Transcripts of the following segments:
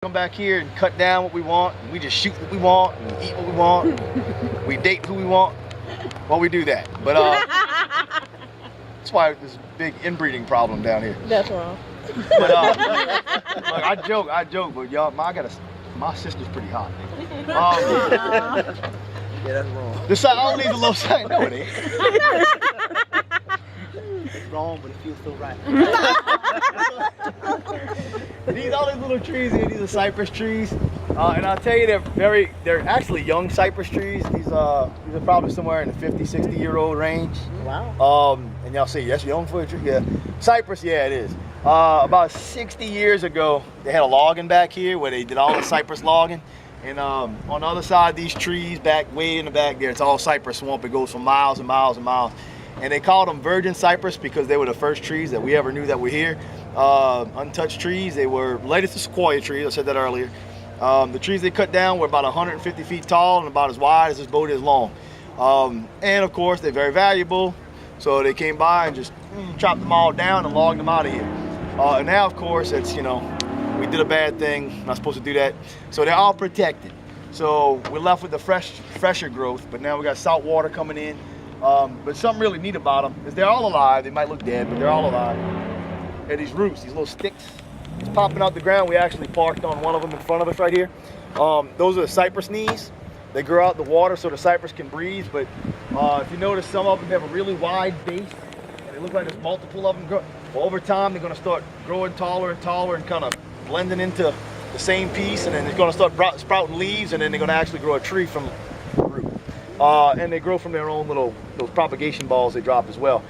Come back here and cut down what we want, and we just shoot what we want and eat what we want. We date who we want. Well, we do that, but that's why there's a big inbreeding problem down here. That's wrong. But look, I joke, but y'all, my sister's pretty hot. Yeah, that's wrong. The side all needs a little side. No, it ain't. It's wrong, but it feels so right. All these little trees here, these are cypress trees, and I'll tell you, they're actually young cypress trees. These are probably somewhere in the 50, 60-year-old range. Wow. And y'all say that's young for a tree. Yeah, cypress. Yeah, it is. About 60 years ago, they had a logging back here where they did all the cypress logging, and on the other side of these trees, back way in the back there, it's all cypress swamp. It goes for miles and miles and miles. And they called them virgin cypress because they were the first trees that we ever knew that were here. Untouched trees. They were related to sequoia trees. I said that earlier. The trees they cut down were about 150 feet tall and about as wide as this boat is long. And of course, they're very valuable. So they came by and just chopped them all down and logged them out of here. And now, of course, it's, you know, we did a bad thing. Not supposed to do that. So they're all protected. So we're left with the fresher growth. But now we got salt water coming in. But something really neat about them is they're all alive. They might look dead, but they're all alive. And these roots, these little sticks, it's popping out the ground. We actually parked on one of them in front of us right here. Those are the cypress knees. They grow out the water so the cypress can breathe. But if you notice, some of them have a really wide base, and they look like there's multiple of them grow. Well, over time, they're going to start growing taller and taller and kind of blending into the same piece, and then they're going to start sprouting leaves, and then they're going to actually grow a tree from the root. And they grow from their own little those propagation balls they drop as well.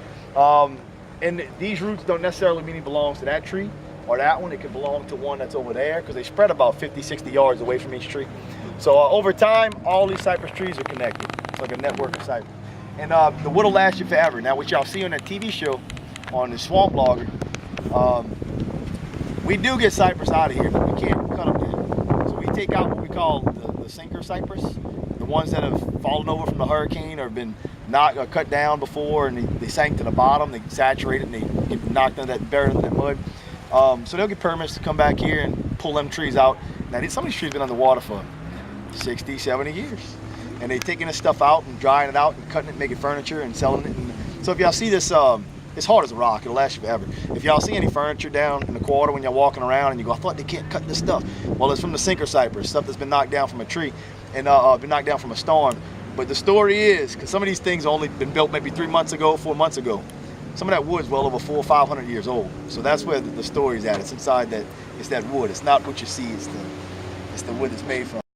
And these roots don't necessarily mean it belongs to that tree or that one. It could belong to one that's over there because they spread about 50, 60 yards away from each tree. So over time, all these cypress trees are connected. It's like a network of cypress. And the wood will last you forever. Now, what y'all see on that TV show on the Swamp Blogger, we do get cypress out of here, but we can't cut them down. So we take out what we call the sinker cypress, the ones that have fallen over from the hurricane or been cut down before, and they sank to the bottom, they saturate it, and they get knocked into that, buried in that mud. So they'll get permits to come back here and pull them trees out. Now, some of these trees have been underwater for 60, 70 years. And they're taking this stuff out and drying it out and cutting it, making furniture and selling it. And so if y'all see this, it's hard as a rock, it'll last you forever. If y'all see any furniture down in the quarter when you're walking around and you go, I thought they can't cut this stuff. Well, it's from the sinker cypress, stuff that's been knocked down from a tree and been knocked down from a storm. But the story is, because some of these things only been built maybe 3 months ago, 4 months ago. Some of that wood's well over 400 or 500 years old. So that's where the story's at. It's inside that, it's that wood. It's not what you see, it's the wood it's made from.